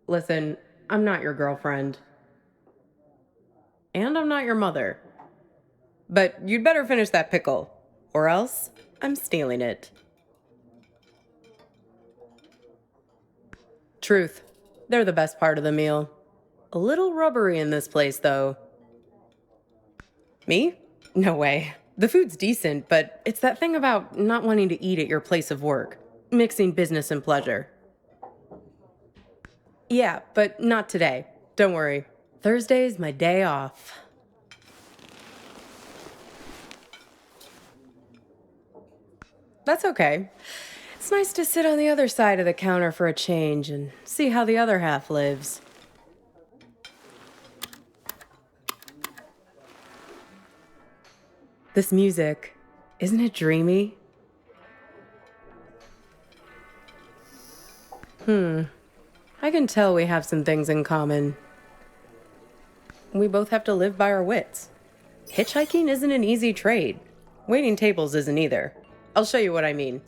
Listen, I'm not your girlfriend, and I'm not your mother. But you'd better finish that pickle, or else I'm stealing it. Truth. They're the best part of the meal. A little rubbery in this place, though. Me? No way. The food's decent, but it's that thing about not wanting to eat at your place of work, mixing business and pleasure. Yeah, but not today. Don't worry. Thursday's my day off. That's okay. It's nice to sit on the other side of the counter for a change and see how the other half lives. This music, isn't it dreamy? I can tell we have some things in common. We both have to live by our wits. Hitchhiking isn't an easy trade. Waiting tables isn't either. I'll show you what I mean.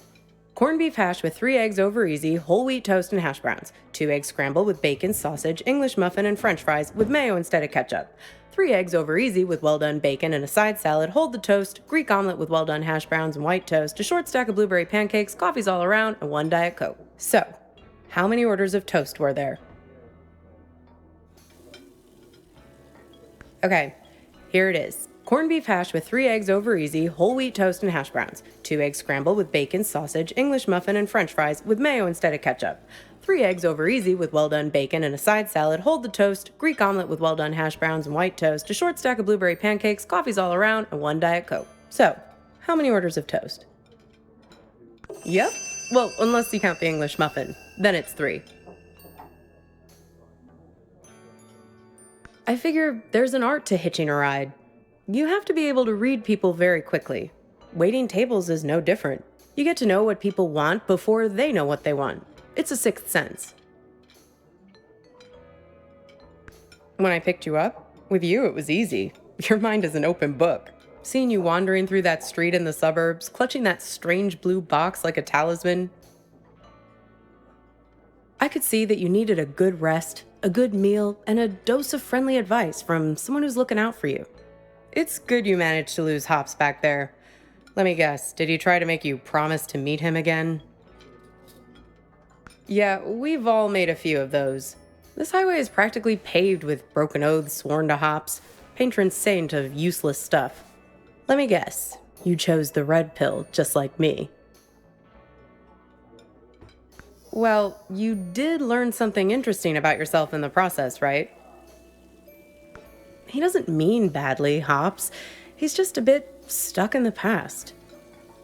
Corned beef hash with 3 eggs over easy, whole wheat toast and hash browns. 2 eggs scrambled with bacon, sausage, English muffin, and french fries with mayo instead of ketchup. 3 eggs over easy with well done bacon and a side salad, hold the toast, Greek omelet with well done hash browns and white toast, a short stack of blueberry pancakes, coffees all around, and 1 Diet Coke. So, how many orders of toast were there? Okay, here it is. Corned beef hash with 3 eggs over easy, whole wheat toast and hash browns. 2 eggs scrambled with bacon, sausage, English muffin, and french fries with mayo instead of ketchup. 3 eggs over easy with well done bacon and a side salad, hold the toast, Greek omelet with well done hash browns and white toast, a short stack of blueberry pancakes, coffees all around, and 1 Diet Coke. So, how many orders of toast? Yep. Well, unless you count the English muffin. Then it's 3. I figure there's an art to hitching a ride. You have to be able to read people very quickly. Waiting tables is no different. You get to know what people want before they know what they want. It's a sixth sense. When I picked you up, with you it was easy. Your mind is an open book. Seeing you wandering through that street in the suburbs, clutching that strange blue box like a talisman, I could see that you needed a good rest, a good meal, and a dose of friendly advice from someone who's looking out for you. It's good you managed to lose Hops back there. Let me guess, did he try to make you promise to meet him again? Yeah, we've all made a few of those. This highway is practically paved with broken oaths sworn to Hops, patron saint of useless stuff. Let me guess, you chose the red pill just like me. Well, you did learn something interesting about yourself in the process, right? He doesn't mean badly, Hops. He's just a bit stuck in the past.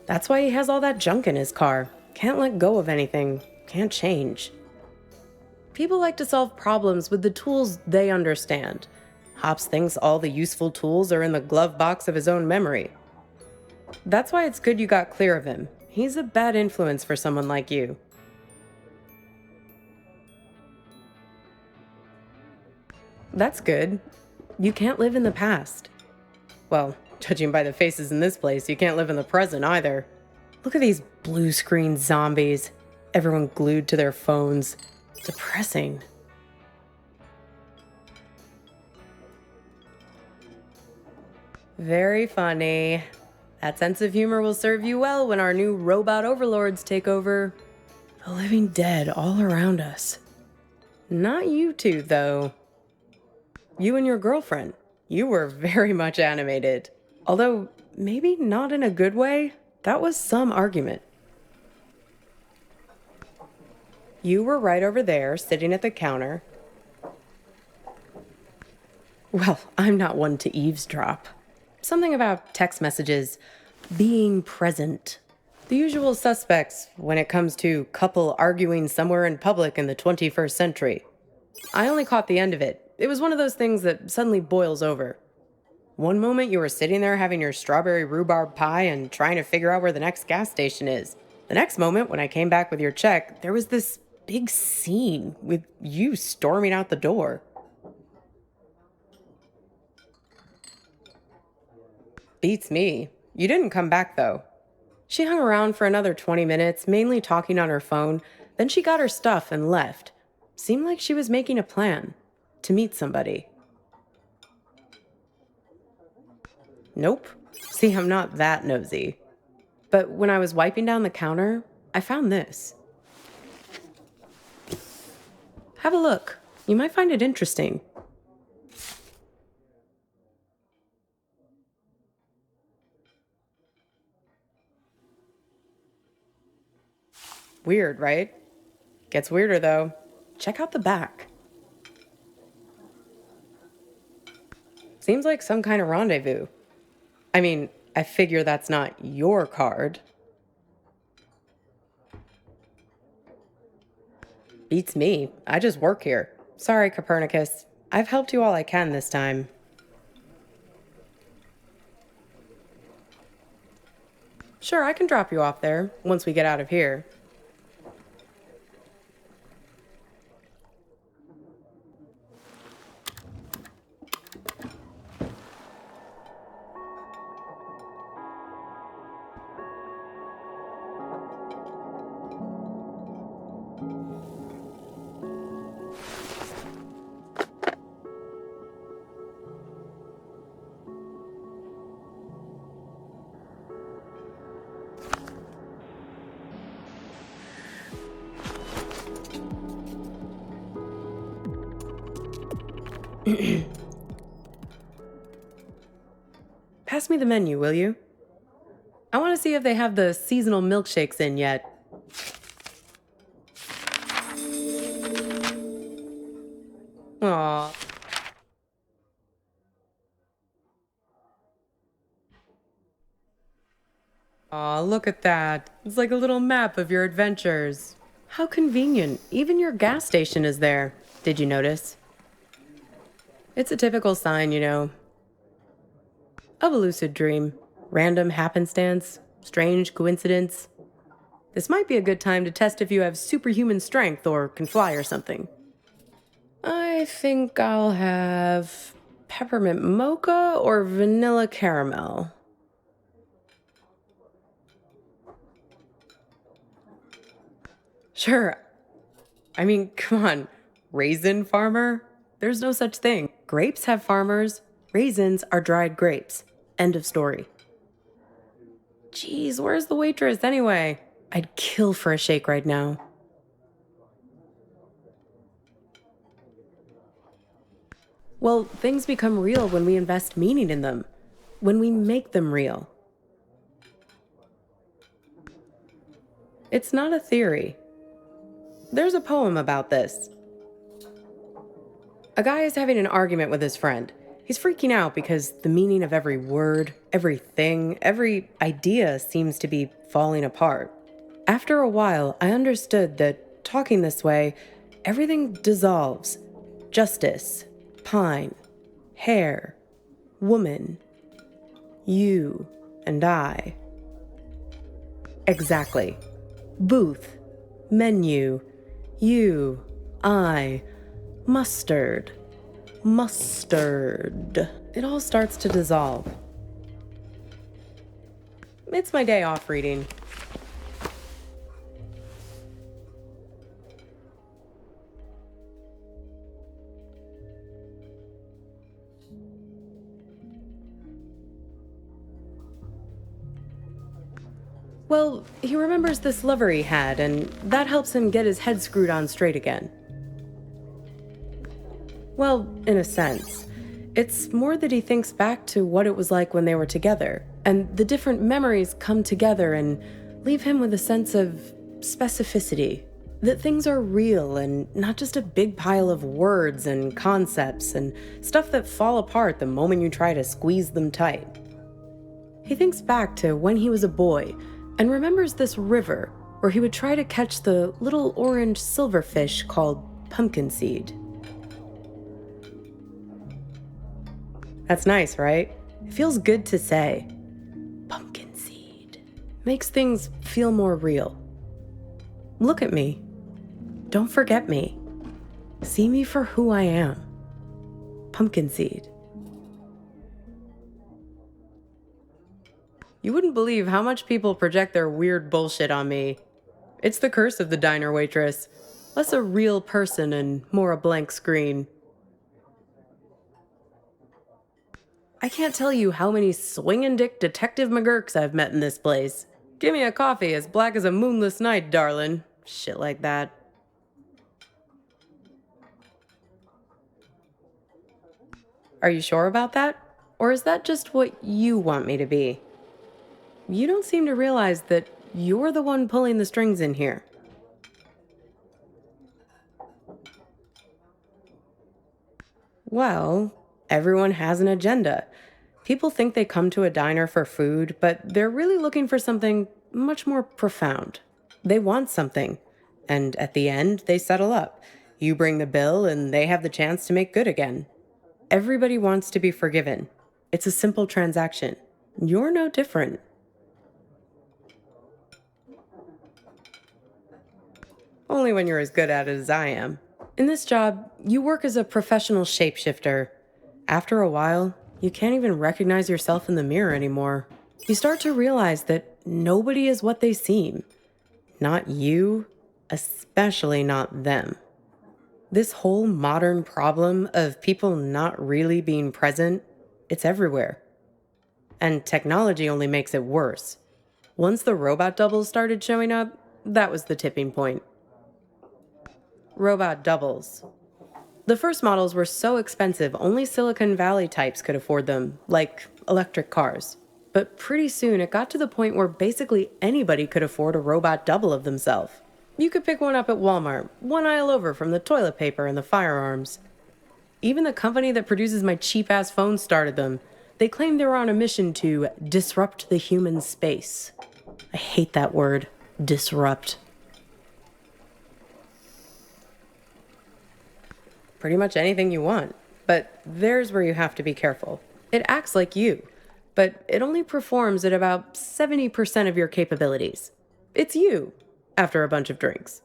That's why he has all that junk in his car. Can't let go of anything. Can't change. People like to solve problems with the tools they understand. Hops thinks all the useful tools are in the glove box of his own memory. That's why it's good you got clear of him. He's a bad influence for someone like you. That's good. You can't live in the past. Well, judging by the faces in this place, you can't live in the present either. Look at these blue screen zombies. Everyone glued to their phones. Depressing. Very funny. That sense of humor will serve you well when our new robot overlords take over. The living dead all around us. Not you two, though. You and your girlfriend. You were very much animated. Although, maybe not in a good way. That was some argument. You were right over there, sitting at the counter. Well, I'm not one to eavesdrop. Something about text messages, being present. The usual suspects when it comes to couple arguing somewhere in public in the 21st century. I only caught the end of it. It was one of those things that suddenly boils over. One moment you were sitting there having your strawberry rhubarb pie and trying to figure out where the next gas station is. The next moment, when I came back with your check, there was this big scene with you storming out the door. Beats me. You didn't come back, though. She hung around for another 20 minutes, mainly talking on her phone, then she got her stuff and left. Seemed like she was making a plan to meet somebody. Nope. See, I'm not that nosy. But when I was wiping down the counter, I found this. Have a look. You might find it interesting. Weird, right? Gets weirder, though. Check out the back. Seems like some kind of rendezvous. I mean, I figure that's not your card. Beats me. I just work here. Sorry, Copernicus. I've helped you all I can this time. Sure, I can drop you off there once we get out of here. Pass me the menu, will you? I want to see if they have the seasonal milkshakes in yet. Aww. Aw, look at that. It's like a little map of your adventures. How convenient. Even your gas station is there. Did you notice? It's a typical sign, you know, of a lucid dream. Random happenstance, strange coincidence. This might be a good time to test if you have superhuman strength or can fly or something. I think I'll have peppermint mocha or vanilla caramel. Sure. I mean, come on. Raisin farmer? There's no such thing. Grapes have farmers. Raisins are dried grapes. End of story. Geez, where's the waitress anyway? I'd kill for a shake right now. Well, things become real when we invest meaning in them, when we make them real. It's not a theory. There's a poem about this. A guy is having an argument with his friend. He's freaking out because the meaning of every word, everything, every idea seems to be falling apart. After a while, I understood that talking this way, everything dissolves. Justice, pine, hair, woman, you and I. Exactly. Booth, menu, you, I, mustard, mustard. It all starts to dissolve. It's my day off reading. Well, he remembers this lover he had, and that helps him get his head screwed on straight again. Well, in a sense. It's more that he thinks back to what it was like when they were together, and the different memories come together and leave him with a sense of specificity. That things are real and not just a big pile of words and concepts and stuff that fall apart the moment you try to squeeze them tight. He thinks back to when he was a boy and remembers this river where he would try to catch the little orange silverfish called pumpkin seed. That's nice, right? It feels good to say. Pumpkin seed. Makes things feel more real. Look at me. Don't forget me. See me for who I am. Pumpkin seed. You wouldn't believe how much people project their weird bullshit on me. It's the curse of the diner waitress. Less a real person and more a blank screen. I can't tell you how many swingin' dick Detective McGurks I've met in this place. Give me a coffee as black as a moonless night, darlin'. Shit like that. Are you sure about that? Or is that just what you want me to be? You don't seem to realize that you're the one pulling the strings in here. Well, everyone has an agenda. People think they come to a diner for food, but they're really looking for something much more profound. They want something, and at the end, they settle up. You bring the bill, and they have the chance to make good again. Everybody wants to be forgiven. It's a simple transaction. You're no different. Only when you're as good at it as I am. In this job, you work as a professional shapeshifter. After a while, you can't even recognize yourself in the mirror anymore. You start to realize that nobody is what they seem. Not you, especially not them. This whole modern problem of people not really being present, it's everywhere. And technology only makes it worse. Once the robot doubles started showing up, that was the tipping point. Robot doubles. The first models were so expensive, only Silicon Valley types could afford them, like electric cars. But pretty soon it got to the point where basically anybody could afford a robot double of themselves. You could pick one up at Walmart, one aisle over from the toilet paper and the firearms. Even the company that produces my cheap-ass phones started them. They claimed they were on a mission to disrupt the human space. I hate that word, disrupt. Pretty much anything you want, but there's where you have to be careful. It acts like you, but it only performs at about 70% of your capabilities. It's you, after a bunch of drinks.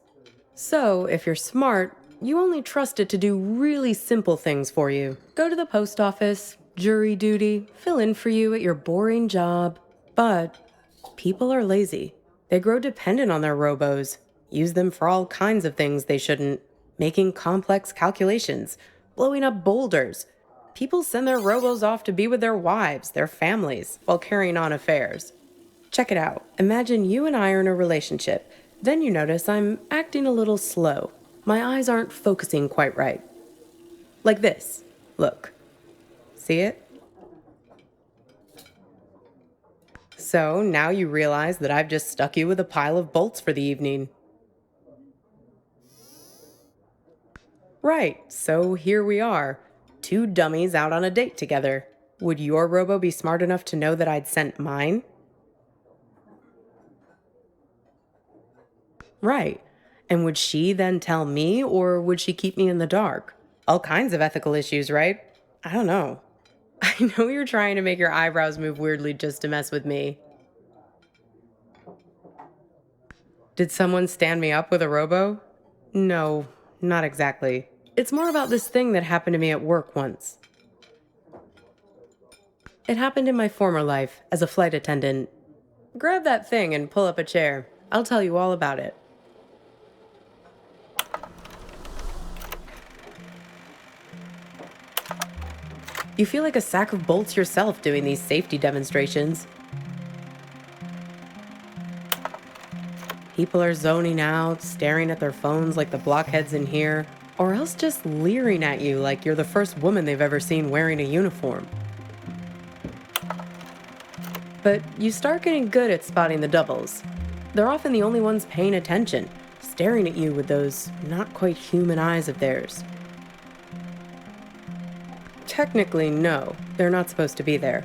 So, if you're smart, you only trust it to do really simple things for you. Go to the post office, jury duty, fill in for you at your boring job. But people are lazy. They grow dependent on their robos, use them for all kinds of things they shouldn't, making complex calculations, blowing up boulders. People send their robos off to be with their wives, their families, while carrying on affairs. Check it out. Imagine you and I are in a relationship. Then you notice I'm acting a little slow. My eyes aren't focusing quite right. Like this. Look. See it? So now you realize that I've just stuck you with a pile of bolts for the evening. Right, so here we are. Two dummies out on a date together. Would your robo be smart enough to know that I'd sent mine? Right. And would she then tell me, or would she keep me in the dark? All kinds of ethical issues, right? I don't know. I know you're trying to make your eyebrows move weirdly just to mess with me. Did someone stand me up with a robo? No, not exactly. It's more about this thing that happened to me at work once. It happened in my former life as a flight attendant. Grab that thing and pull up a chair. I'll tell you all about it. You feel like a sack of bolts yourself doing these safety demonstrations. People are zoning out, staring at their phones like the blockheads in here, or else just leering at you like you're the first woman they've ever seen wearing a uniform. But you start getting good at spotting the doubles. They're often the only ones paying attention, staring at you with those not quite human eyes of theirs. Technically, no, they're not supposed to be there.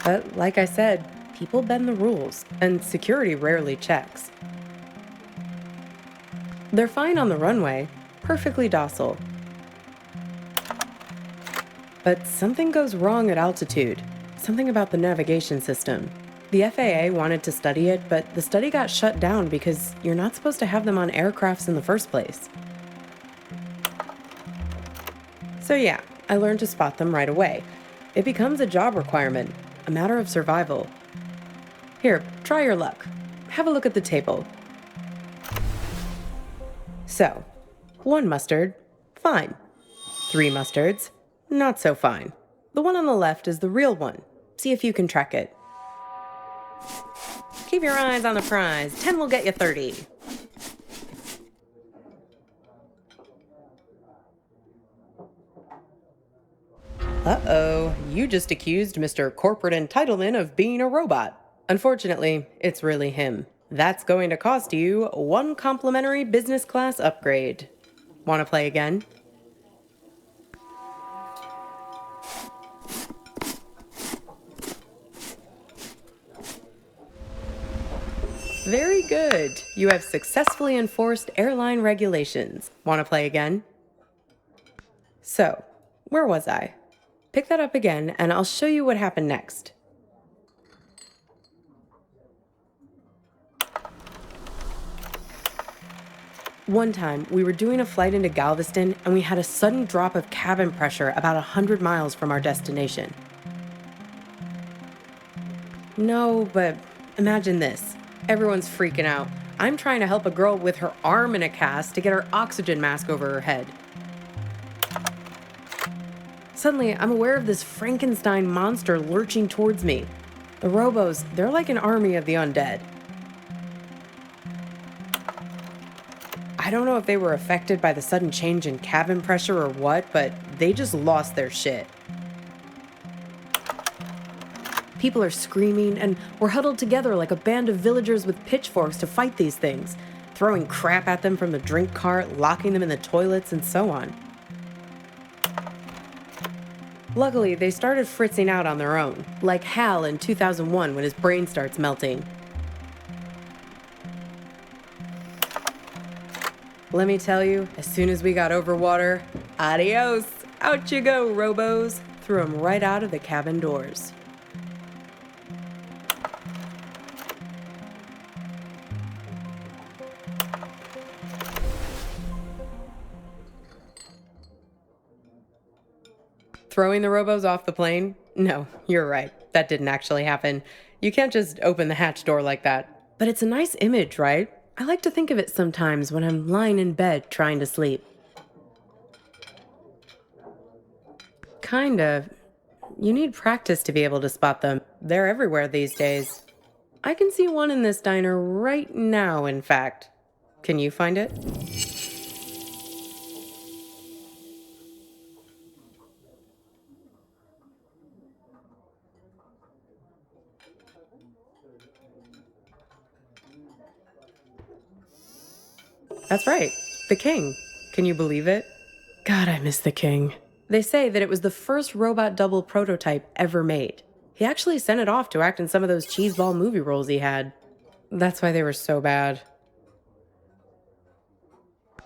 But like I said, people bend the rules, and security rarely checks. They're fine on the runway, perfectly docile. But something goes wrong at altitude, something about the navigation system. The FAA wanted to study it, but the study got shut down because you're not supposed to have them on aircrafts in the first place. So yeah, I learned to spot them right away. It becomes a job requirement, a matter of survival. Here, try your luck. Have a look at the table. So, 1 mustard, fine. 3 mustards, not so fine. The one on the left is the real one. See if you can track it. Keep your eyes on the prize. 10 will get you 30. Uh-oh, you just accused Mr. Corporate Entitlement of being a robot. Unfortunately, it's really him. That's going to cost you 1 complimentary business class upgrade. Want to play again? Very good. You have successfully enforced airline regulations. Want to play again? So, where was I? Pick that up again, and I'll show you what happened next. One time, we were doing a flight into Galveston, and we had a sudden drop of cabin pressure about 100 miles from our destination. No, but imagine this. Everyone's freaking out. I'm trying to help a girl with her arm in a cast to get her oxygen mask over her head. Suddenly, I'm aware of this Frankenstein monster lurching towards me. The robos, they're like an army of the undead. I don't know if they were affected by the sudden change in cabin pressure or what, but they just lost their shit. People are screaming, and we're huddled together like a band of villagers with pitchforks to fight these things, throwing crap at them from the drink cart, locking them in the toilets, and so on. Luckily, they started fritzing out on their own, like Hal in 2001 when his brain starts melting. Let me tell you, as soon as we got over water, adios, out you go, robos. Threw them right out of the cabin doors. Throwing the robos off the plane? No, you're right. That didn't actually happen. You can't just open the hatch door like that. But it's a nice image, right? I like to think of it sometimes when I'm lying in bed trying to sleep. Kind of. You need practice to be able to spot them. They're everywhere these days. I can see one in this diner right now, in fact. Can you find it? That's right, the king. Can you believe it? God, I miss the king. They say that it was the first robot double prototype ever made. He actually sent it off to act in some of those cheeseball movie roles he had. That's why they were so bad.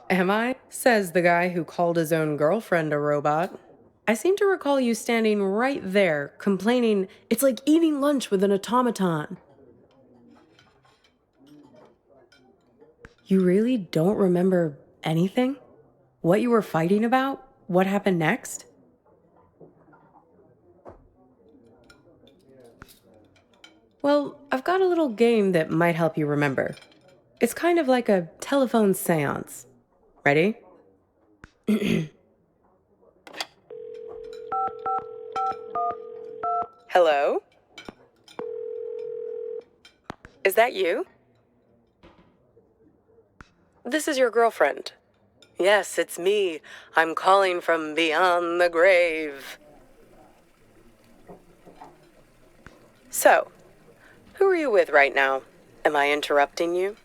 Am I? Says the guy who called his own girlfriend a robot. I seem to recall you standing right there, complaining, it's like eating lunch with an automaton. You really don't remember anything? What you were fighting about? What happened next? Well, I've got a little game that might help you remember. It's kind of like a telephone seance. Ready? Hello? Is that you? This is your girlfriend. Yes, it's me. I'm calling from beyond the grave. So, who are you with right now? Am I interrupting you?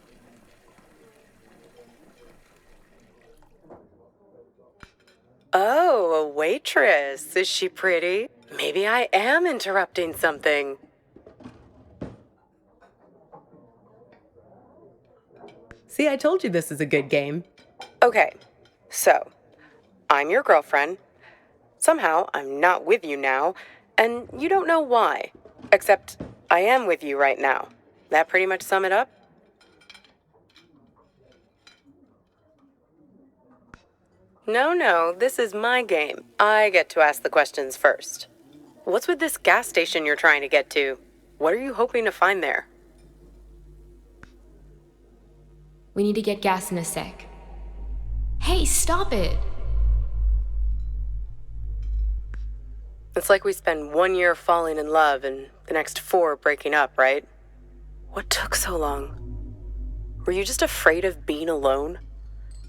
Oh, a waitress. Is she pretty? Maybe I am interrupting something. See, I told you this is a good game. Okay, so, I'm your girlfriend. Somehow, I'm not with you now, and you don't know why. Except, I am with you right now. That pretty much sum it up? No, this is my game. I get to ask the questions first. What's with this gas station you're trying to get to? What are you hoping to find there? We need to get gas in a sec. Hey, stop it! It's like we spend 1 year falling in love and the next 4 breaking up, right? What took so long? Were you just afraid of being alone?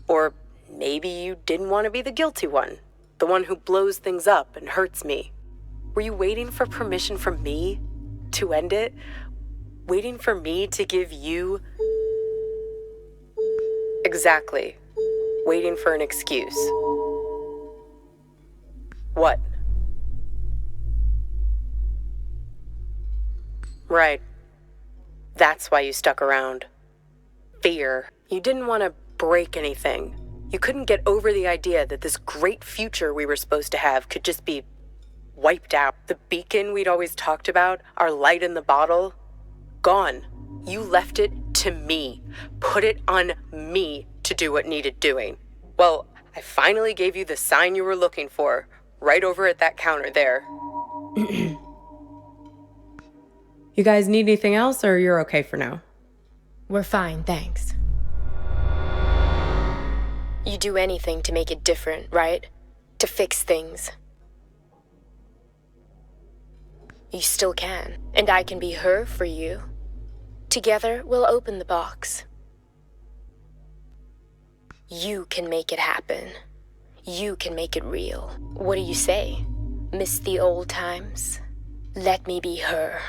Or maybe you didn't want to be the guilty one, the one who blows things up and hurts me. Were you waiting for permission from me to end it? Waiting for me to give you... Exactly. Waiting for an excuse. What? Right. That's why you stuck around. Fear. You didn't want to break anything. You couldn't get over the idea that this great future we were supposed to have could just be wiped out. The beacon we'd always talked about, our light in the bottle, gone. You left it to me. Put it on me to do what needed doing. Well, I finally gave you the sign you were looking for, right over at that counter there. You guys need anything else, or you're okay for now? We're fine, thanks. You do anything to make it different, right? To fix things. You still can, and I can be her for you. Together, we'll open the box. You can make it happen. You can make it real. What do you say? Miss the old times? Let me be her.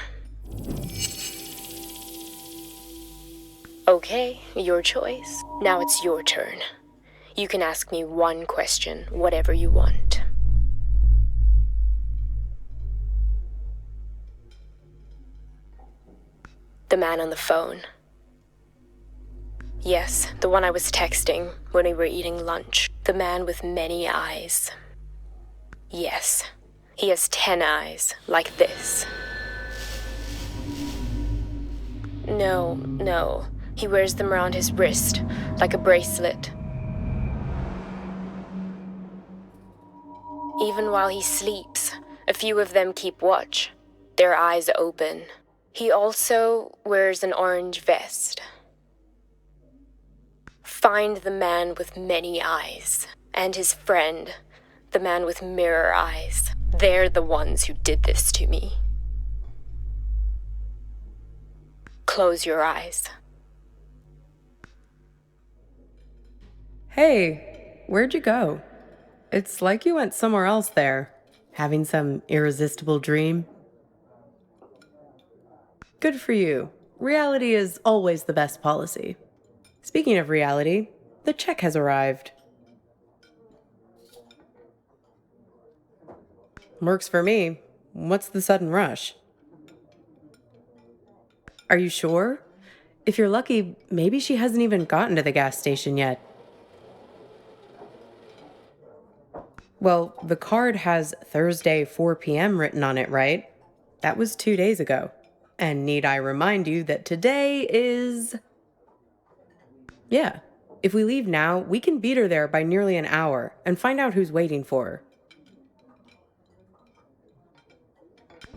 Okay, your choice. Now it's your turn. You can ask me one question, whatever you want. The man on the phone. Yes, the one I was texting when we were eating lunch. The man with many eyes. Yes, he has 10 eyes, like this. No. He wears them around his wrist, like a bracelet. Even while he sleeps, a few of them keep watch, their eyes open. He also wears an orange vest. Find the man with many eyes, and his friend, the man with mirror eyes. They're the ones who did this to me. Close your eyes. Hey, where'd you go? It's like you went somewhere else there, having some irresistible dream. Good for you. Reality is always the best policy. Speaking of reality, the check has arrived. Works for me. What's the sudden rush? Are you sure? If you're lucky, maybe she hasn't even gotten to the gas station yet. Well, the card has Thursday, 4 p.m. written on it, right? That was 2 days ago. And need I remind you that today is... Yeah, if we leave now, we can beat her there by nearly an hour and find out who's waiting for her.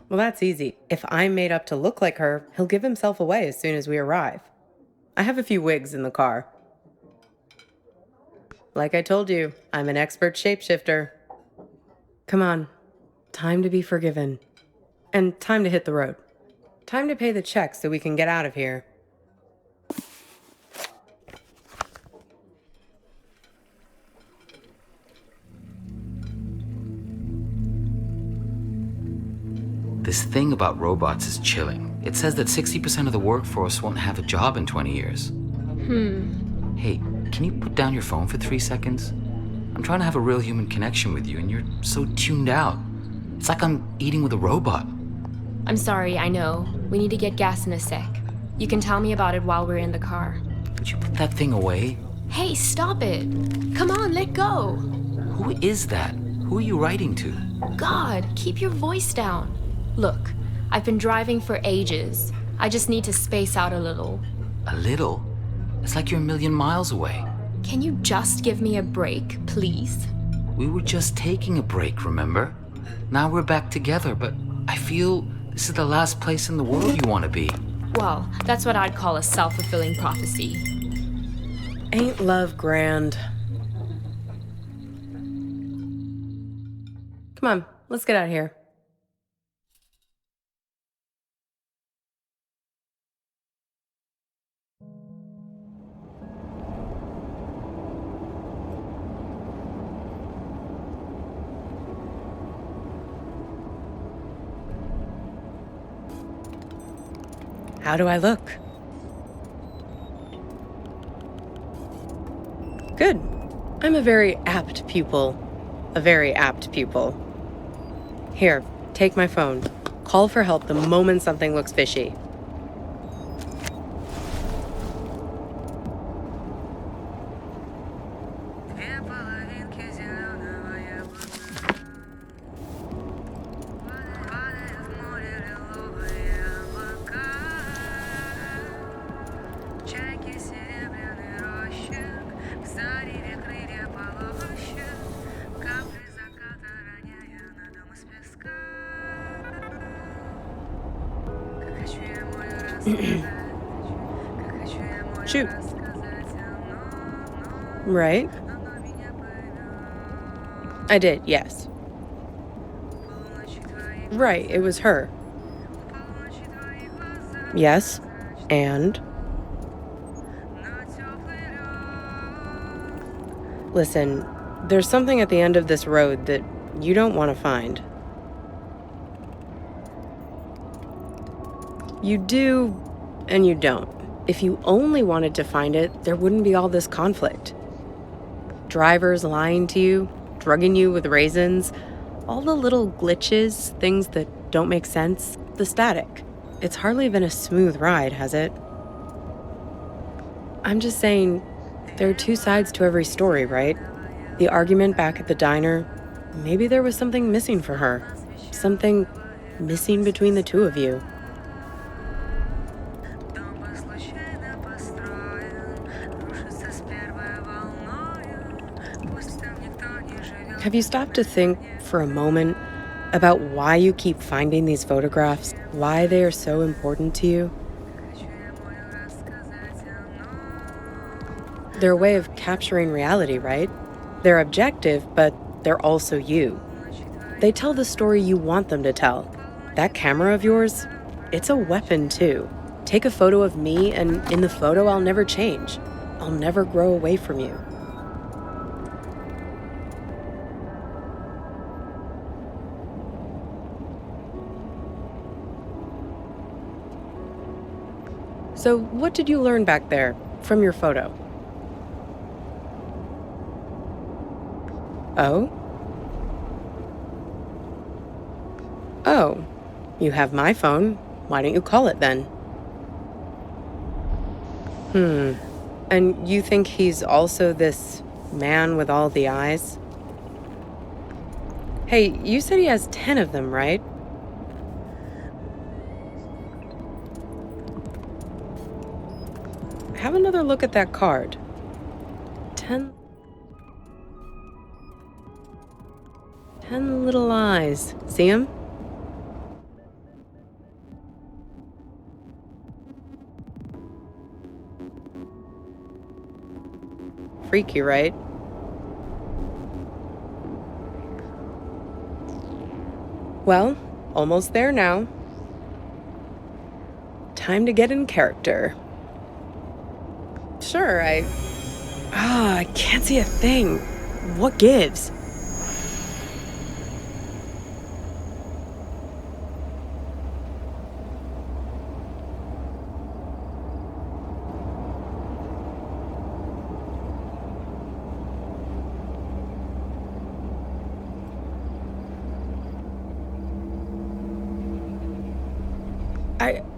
Well, that's easy. If I'm made up to look like her, he'll give himself away as soon as we arrive. I have a few wigs in the car. Like I told you, I'm an expert shapeshifter. Come on, time to be forgiven. And time to hit the road. Time to pay the check so we can get out of here. This thing about robots is chilling. It says that 60% of the workforce won't have a job in 20 years. Hey, can you put down your phone for 3 seconds? I'm trying to have a real human connection with you, and you're so tuned out. It's like I'm eating with a robot. I'm sorry, I know. We need to get gas in a sec. You can tell me about it while we're in the car. Would you put that thing away? Hey, stop it! Come on, let go! Who is that? Who are you writing to? God, keep your voice down. Look, I've been driving for ages. I just need to space out a little. A little? It's like you're a million miles away. Can you just give me a break, please? We were just taking a break, remember? Now we're back together, but I feel this is the last place in the world you want to be. Well, that's what I'd call a self-fulfilling prophecy. Ain't love grand? Come on, let's get out of here. How do I look? Good. I'm a very apt pupil. Here, take my phone. Call for help the moment something looks fishy. Shoot. Right? I did, yes. Right, it was her. Yes, and? Listen, there's something at the end of this road that you don't want to find. You do, and you don't. If you only wanted to find it, there wouldn't be all this conflict. Drivers lying to you, drugging you with raisins, all the little glitches, things that don't make sense, the static. It's hardly been a smooth ride, has it? I'm just saying, there are two sides to every story, right? The argument back at the diner, maybe there was something missing for her. Something missing between the two of you. Have you stopped to think for a moment about why you keep finding these photographs? Why they are so important to you? They're a way of capturing reality, right? They're objective, but they're also you. They tell the story you want them to tell. That camera of yours, it's a weapon too. Take a photo of me, and in the photo, I'll never change. I'll never grow away from you. So, what did you learn back there from your photo? Oh? Oh, you have my phone. Why don't you call it then? And you think he's also this man with all the eyes? Hey, you said he has 10 of them, right? Have another look at that card. 10 little eyes. See him? Freaky, right? Well, almost there now. Time to get in character. Sure, I can't see a thing. What gives?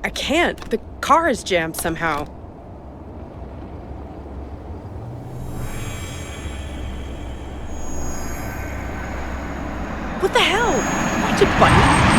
I can't. The car is jammed somehow. What the hell? Watch it, buddy.